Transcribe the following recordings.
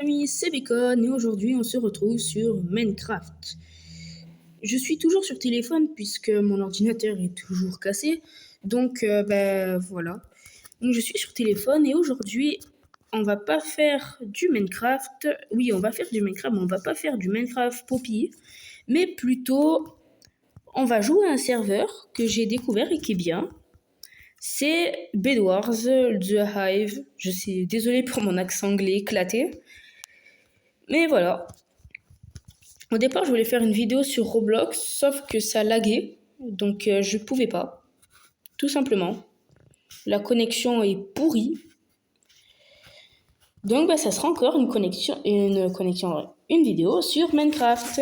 Amis, c'est Bacon et aujourd'hui on se retrouve sur Minecraft. Je suis toujours sur téléphone puisque mon ordinateur est toujours cassé, donc voilà. Donc je suis sur téléphone et aujourd'hui on va pas faire du Minecraft. Oui, on va faire du Minecraft, mais on va pas faire du Minecraft Poppy, mais plutôt on va jouer à un serveur que j'ai découvert et qui est bien. C'est Bedwars, The Hive. Je suis désolée pour mon accent anglais éclaté. Mais voilà. Au départ, je voulais faire une vidéo sur Roblox, sauf que ça laguait. Donc, je pouvais pas. Tout simplement. La connexion est pourrie. Donc, ça sera encore une vidéo sur Minecraft.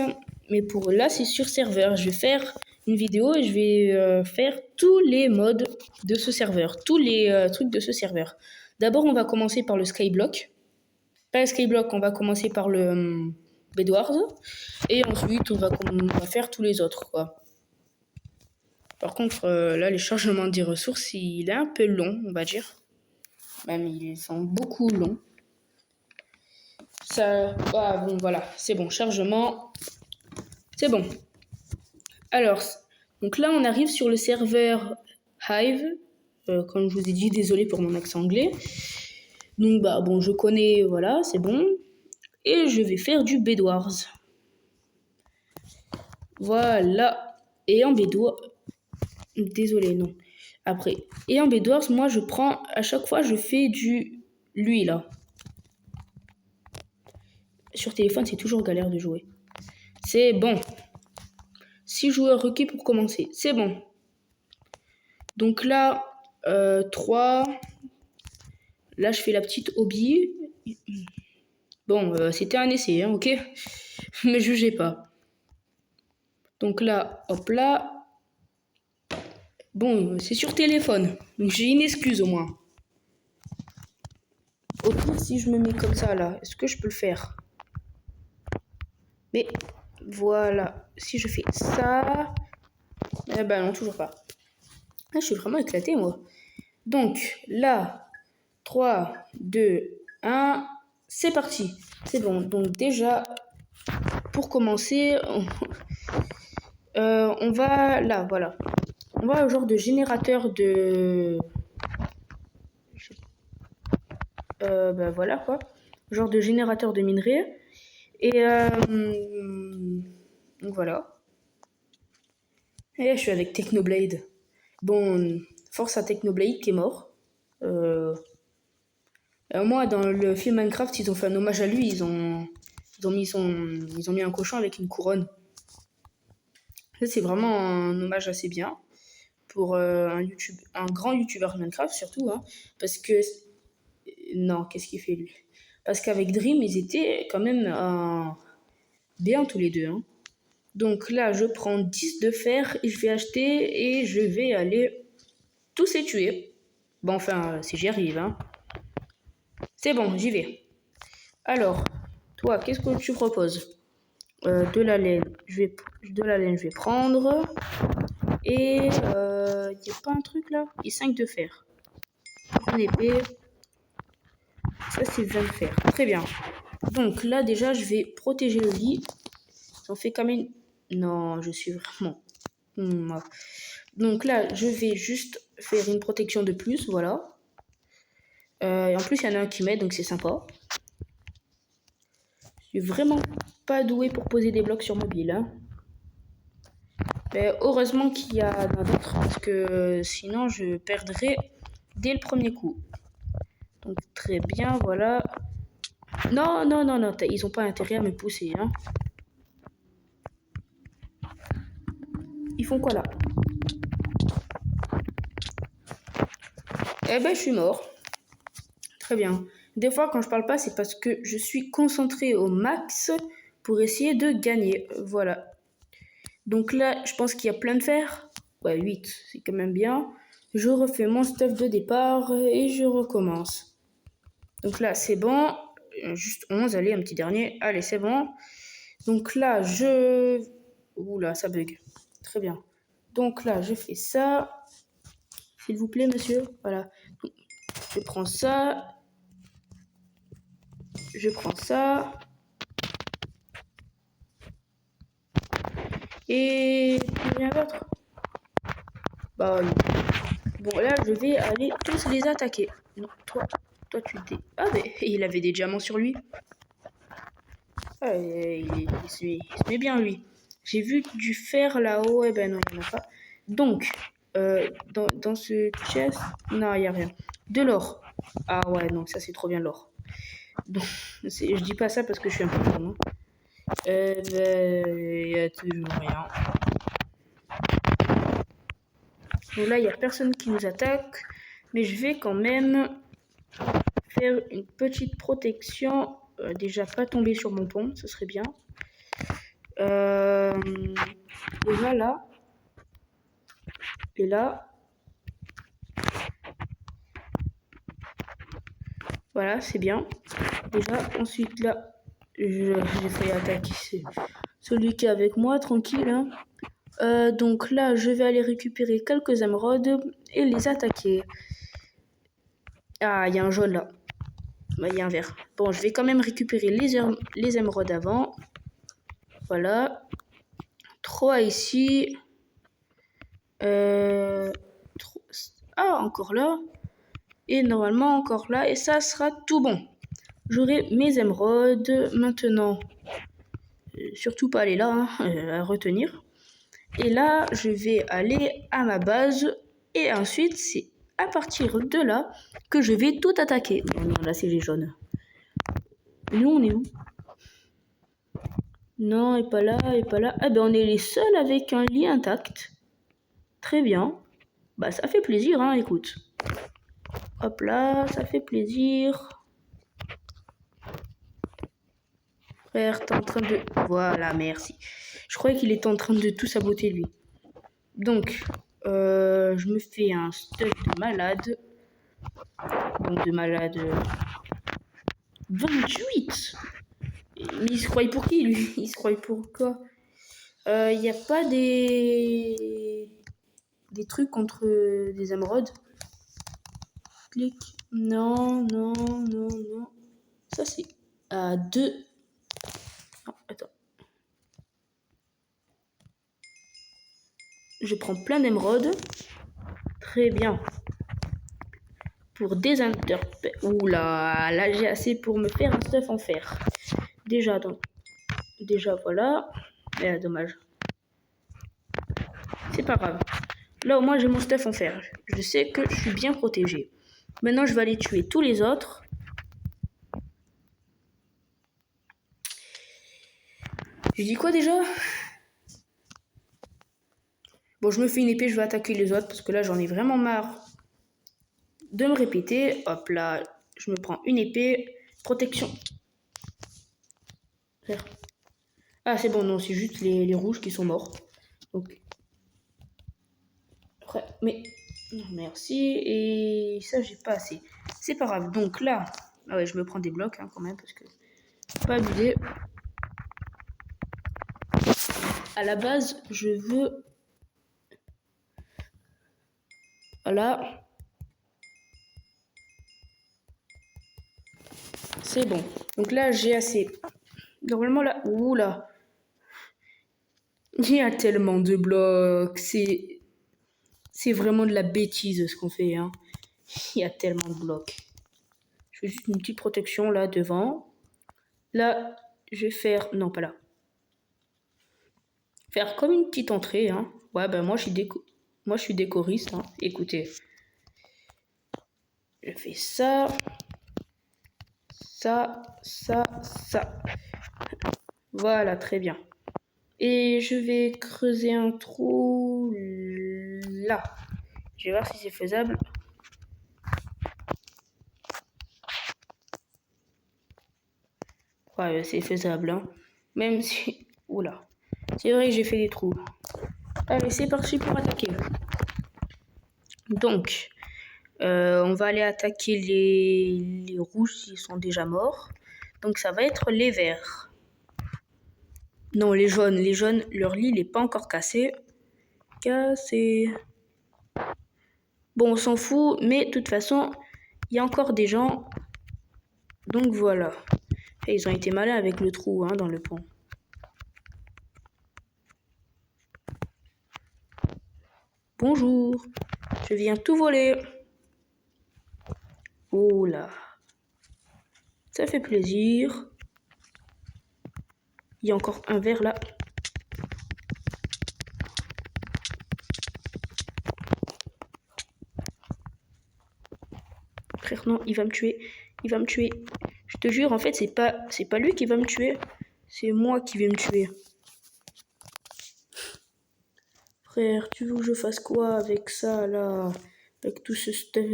Mais pour là, c'est sur serveur. Je vais faire une vidéo et je vais faire tous les modes de ce serveur. Tous les trucs de ce serveur. D'abord, on va commencer par le Skyblock. Pas le Skyblock, on va commencer par le Bedwars. Et ensuite, on va faire tous les autres, quoi. Par contre, là, les chargements des ressources, il est un peu long, on va dire. Même, ils sont beaucoup longs. Ça, bon, voilà, c'est bon, chargement, c'est bon. Alors, donc là, on arrive sur le serveur Hive. Comme je vous ai dit, désolé pour mon accent anglais. Donc, bon, je connais, voilà, c'est bon. Et je vais faire du Bedwars. Voilà. Et en Bedwars... Désolé, non. Après. Et en Bedwars, moi, je prends... À chaque fois, je fais du... Lui, là. Sur téléphone, c'est toujours galère de jouer. C'est bon. 6 joueurs requis pour commencer. C'est bon. Donc là, 3. Là, je fais la petite hobby. Bon, c'était un essai, hein, ok. Ne jugez pas. Donc là, hop là. Bon, c'est sur téléphone. Donc j'ai une excuse au moins. Au pire, si je me mets comme ça là, est-ce que je peux le faire? Mais voilà. Si je fais ça... Eh ben non, toujours pas. Ah, je suis vraiment éclaté, moi. Donc là, 3, 2, 1, c'est parti. C'est bon. Donc déjà, pour commencer, on va là, voilà. On va au genre de générateur de... voilà quoi. Genre de générateur de minerais. Et donc voilà. Et je suis avec Technoblade. Bon, force à Technoblade qui est mort. Moi, dans le film Minecraft, ils ont fait un hommage à lui. Ils ont mis un cochon avec une couronne. Ça, c'est vraiment un hommage assez bien pour un grand youtubeur Minecraft surtout, hein, parce que non, qu'est-ce qu'il fait lui? Parce qu'avec Dream, ils étaient quand même bien tous les deux. Hein. Donc là, je prends 10 de fer et je vais acheter et je vais aller tous les tuer. Bon, enfin, si j'y arrive. Hein. C'est bon, j'y vais. Alors, toi, qu'est-ce que tu proposes? De la laine, je vais prendre. Et il n'y a pas un truc là? Et 5 de fer. Une épée. Ça, c'est 20 de fer. Très bien. Donc là, déjà, je vais protéger le lit. J'en fais quand même... Non, je suis vraiment... Donc là, je vais juste faire une protection de plus, voilà. Et en plus, il y en a un qui m'aide, donc c'est sympa. Je suis vraiment pas doué pour poser des blocs sur mobile. Hein. Mais heureusement qu'il y a d'autres, parce que sinon, je perdrais dès le premier coup. Donc très bien, voilà. Non, non, non, non, ils ont pas intérêt à me pousser. Hein. Ils font quoi là? Eh ben, je suis mort. Très bien. Des fois, quand je parle pas, c'est parce que je suis concentré au max pour essayer de gagner. Voilà. Donc là, je pense qu'il y a plein de fer. Ouais, 8, c'est quand même bien. Je refais mon stuff de départ et je recommence. Donc là, c'est bon. Juste 11, allez, un petit dernier. Allez, c'est bon. Donc là, oula, ça bug. Très bien. Donc là, je fais ça. S'il vous plaît, monsieur. Voilà. Je prends ça. je prends ça. Et rien d'autre. Bah non. Bon, là, je vais aller tous les attaquer. Non, toi tu t'es... Ah, mais il avait des diamants sur lui. Ah, il se met bien, lui. J'ai vu du fer là-haut. Eh ben non, il n'y en a pas. Donc, dans ce chest... Non, il n'y a rien. De l'or. Ah ouais, non, ça c'est trop bien l'or. Donc, je dis pas ça parce que je suis un peu con. Hein. Il y a toujours rien. Donc là, il n'y a personne qui nous attaque. Mais je vais quand même faire une petite protection. Déjà, pas tomber sur mon pont, ce serait bien. Déjà là. Et là. Voilà, c'est bien. Déjà, ensuite là, j'ai failli attaquer celui qui est avec moi, tranquille. Hein. Donc là, je vais aller récupérer quelques émeraudes et les attaquer. Ah, il y a un jaune là. Bah, il y a un vert. Bon, je vais quand même récupérer les émeraudes avant. Voilà. 3 ici. Ah, encore là. Et normalement encore là. Et ça sera tout bon. J'aurai mes émeraudes. Maintenant, surtout pas aller là, hein, à retenir. Et là, je vais aller à ma base. Et ensuite, c'est à partir de là que je vais tout attaquer. Non, là, c'est les jaunes. Nous, on est où? Non, et pas là, et pas là. Ah ben, on est les seuls avec un lit intact. Très bien. Bah, ça fait plaisir, hein, écoute. Hop là, ça fait plaisir. Frère, t'es en train de... Voilà, merci. Je croyais qu'il était en train de tout saboter, lui. Donc, je me fais un stuff de malade. Donc, de malade... 28. Mais il se croyait pour qui, lui? Il se croyait pour quoi? Il n'y a pas des trucs contre des émeraudes? Clic. Non, non, non, non. Ça, c'est à 2. Non, attends. Je prends plein d'émeraudes. Très bien. Pour des interpelles. Oula, là j'ai assez pour me faire un stuff en fer. Déjà, donc. Déjà, voilà. Mais dommage. C'est pas grave. Là, au moins, j'ai mon stuff en fer. Je sais que je suis bien protégé. Maintenant, je vais aller tuer tous les autres. Je dis quoi déjà? Bon, je me fais une épée, je vais attaquer les autres parce que là, j'en ai vraiment marre de me répéter. Hop là, je me prends une épée. Protection. Ah, c'est bon, non, c'est juste les rouges qui sont morts. Donc. Après, mais. Non, merci. Et ça, j'ai pas assez. C'est pas grave. Donc là. Ah ouais, je me prends des blocs hein, quand même parce que. Pas abuser. À la base, je veux. Voilà. C'est bon. Donc là, j'ai assez. Normalement, là. Oula. Il y a tellement de blocs. C'est vraiment de la bêtise ce qu'on fait. Hein. Il y a tellement de blocs. Je fais juste une petite protection là devant. Là, je vais faire. Non, pas là. Faire comme une petite entrée. Hein. Ouais, ben moi, je suis décoriste. Hein. Écoutez. Je fais ça. Ça, ça, ça. Voilà, très bien. Et je vais creuser un trou là. Je vais voir si c'est faisable. Ouais, c'est faisable. Hein. Même si... Oula. C'est vrai que j'ai fait des trous. Allez, c'est parti pour attaquer. Donc, on va aller attaquer les rouges qui sont déjà morts. Donc, ça va être les verts. Non, les jaunes. Les jaunes, leur lit n'est pas encore cassé. Cassé. Bon, on s'en fout, mais de toute façon, il y a encore des gens. Donc, voilà. Et ils ont été malins avec le trou dans le pont. Bonjour, je viens tout voler. Oh là, ça fait plaisir. Il y a encore un verre là. Frère, non, il va me tuer. Il va me tuer. Je te jure, en fait, c'est pas lui qui va me tuer. C'est moi qui vais me tuer. Frère, tu veux que je fasse quoi avec ça, là? Avec tout ce stuff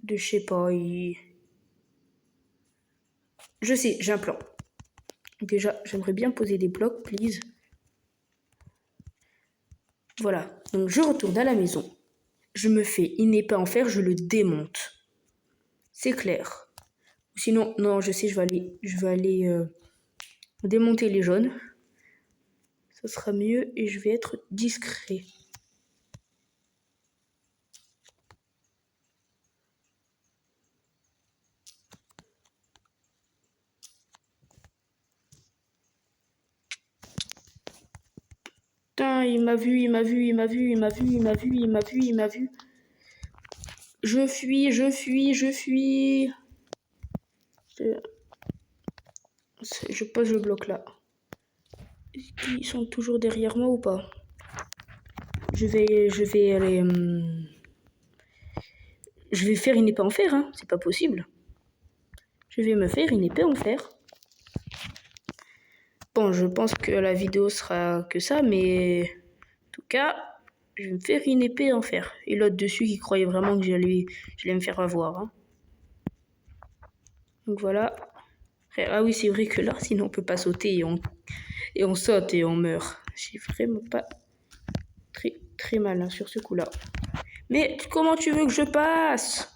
je sais pas, Je sais, j'ai un plan. Déjà, j'aimerais bien poser des blocs, please. Voilà, donc je retourne à la maison. Je me fais une épée en fer, je le démonte. C'est clair. Sinon, non, je sais, je vais aller démonter les jaunes. Ça sera mieux et je vais être discret. Putain, il m'a vu. Je fuis. Je pose le bloc là. Ils sont toujours derrière moi ou pas? Je vais aller... Je vais faire une épée en fer, c'est pas possible. Je vais me faire une épée en fer. Bon, je pense que la vidéo sera que ça, mais... En tout cas, je vais me faire une épée en fer. Et l'autre dessus qui croyait vraiment que j'allais me faire avoir. Donc voilà. Ah oui, c'est vrai que là, sinon on peut pas sauter et on saute et on meurt. J'ai vraiment pas très mal sur ce coup-là. Mais comment tu veux que je passe?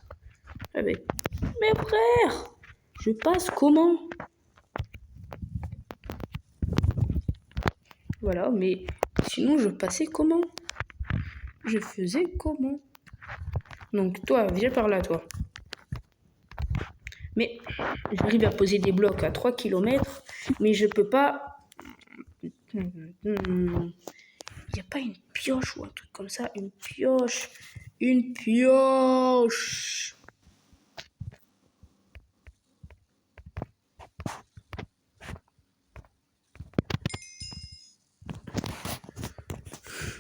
Mais frère, je passe comment? Voilà, mais sinon je passais comment? Je faisais comment? Donc toi, viens par là, toi. Mais j'arrive à poser des blocs à 3 km, mais je peux pas... Il n'y a pas une pioche ou un truc comme ça? Une pioche.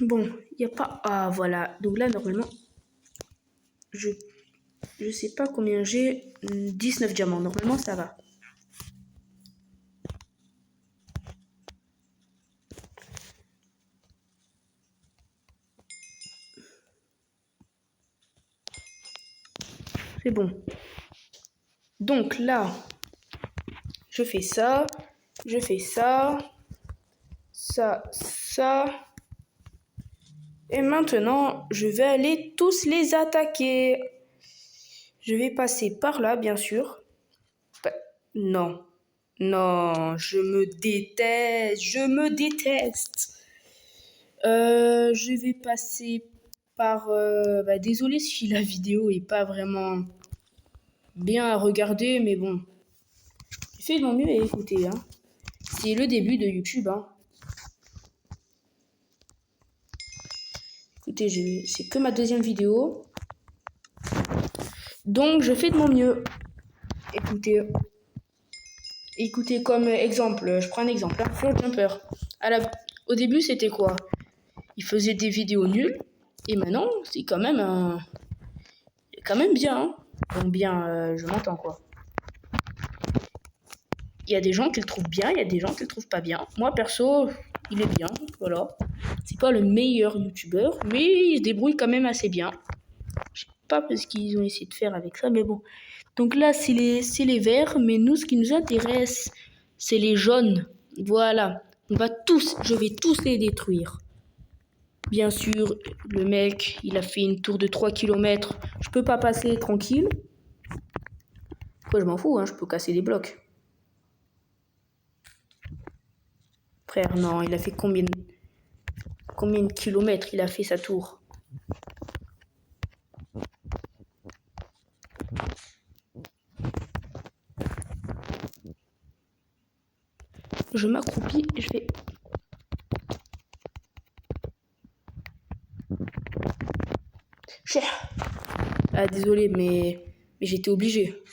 Bon, il n'y a pas... Ah, voilà. Donc là, normalement, je sais pas combien j'ai. 19 diamants. Normalement, ça va. C'est bon. Donc là, je fais ça. Ça. Et maintenant, je vais aller tous les attaquer. Je vais passer par là, bien sûr. Non, je me déteste. Je vais passer par... désolé si la vidéo est pas vraiment bien à regarder, mais bon. J'ai fait de mon mieux et écoutez, c'est le début de YouTube, Écoutez, c'est que ma deuxième vidéo. Donc, je fais de mon mieux. Écoutez, comme exemple, je prends un exemple, Flow Jumper. Au début, c'était quoi? Il faisait des vidéos nulles. Et maintenant, c'est quand même bien. Donc bien, je m'entends quoi. Il y a des gens qui le trouvent bien, il y a des gens qui le trouvent pas bien. Moi, perso, il est bien, voilà. C'est pas le meilleur youtubeur, mais il se débrouille quand même assez bien. Je sais pas ce qu'ils ont essayé de faire avec ça, mais bon. Donc là, c'est les verts, mais nous, ce qui nous intéresse, c'est les jaunes. Voilà. Je vais tous les détruire. Bien sûr, le mec, il a fait une tour de 3 km. Je peux pas passer tranquille. Après, je m'en fous, je peux casser des blocs. Frère, non, il a fait combien de kilomètres il a fait sa tour? Je m'accroupis et je fais... Cher. Ah, désolé, mais j'étais obligé.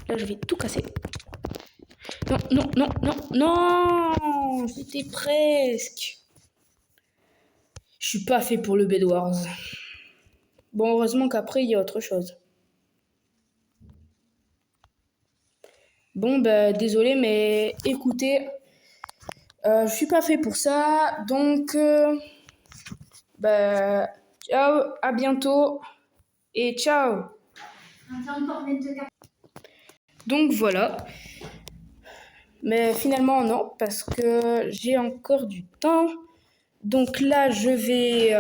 Là, je vais tout casser. Non, non, non, non, non! J'étais presque. Je suis pas fait pour le Bedwars. Bon, heureusement qu'après, il y a autre chose. Bon, bah, désolé, mais écoutez, je suis pas fait pour ça, donc, bah, ciao, à bientôt, et ciao. Donc voilà, mais finalement non, parce que j'ai encore du temps. Donc là, je vais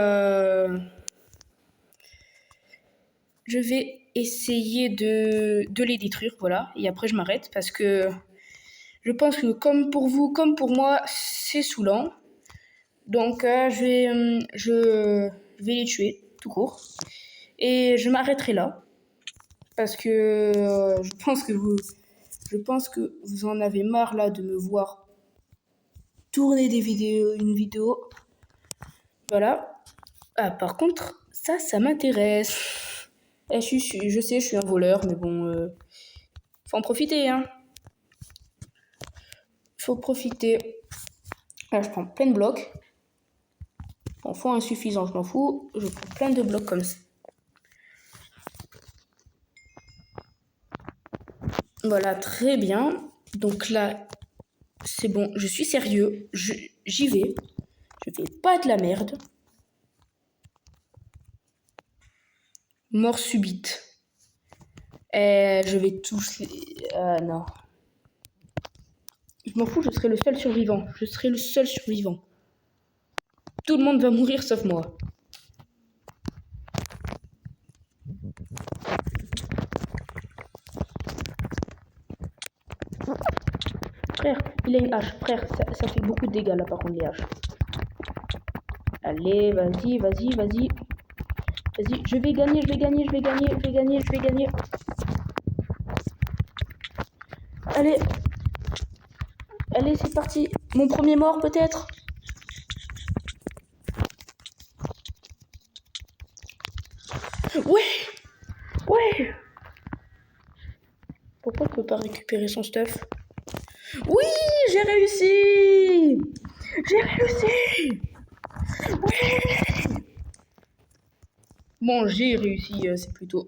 essayer de les détruire, voilà, et après je m'arrête, parce que je pense que comme pour vous, comme pour moi, c'est saoulant. Donc je vais les tuer, tout court. Et je m'arrêterai là. Parce que je pense que vous en avez marre là de me voir tourner une vidéo. Voilà. Ah, par contre, ça m'intéresse. Je sais, je suis un voleur, mais bon, faut en profiter, hein. Faut profiter. Là, je prends plein de blocs. Bon, faut insuffisant, je m'en fous. Je prends plein de blocs comme ça. Voilà, très bien. Donc là, c'est bon, je suis sérieux. J'y vais. Je fais pas de la merde. Mort subite. Je vais tous les... non. Je m'en fous, je serai le seul survivant. Je serai le seul survivant. Tout le monde va mourir sauf moi. Frère, il a une hache. Frère, ça fait beaucoup de dégâts là par contre les haches. Allez, vas-y, vas-y, vas-y. Vas-y, je vais gagner, je vais gagner, je vais gagner, je vais gagner, je vais gagner. Allez. Allez, c'est parti. Mon premier mort peut-être. Ouais. Ouais. Pourquoi je peux pas récupérer son stuff? Oui, j'ai réussi. J'ai réussi. Ouais. Bon, j'ai réussi, c'est plutôt...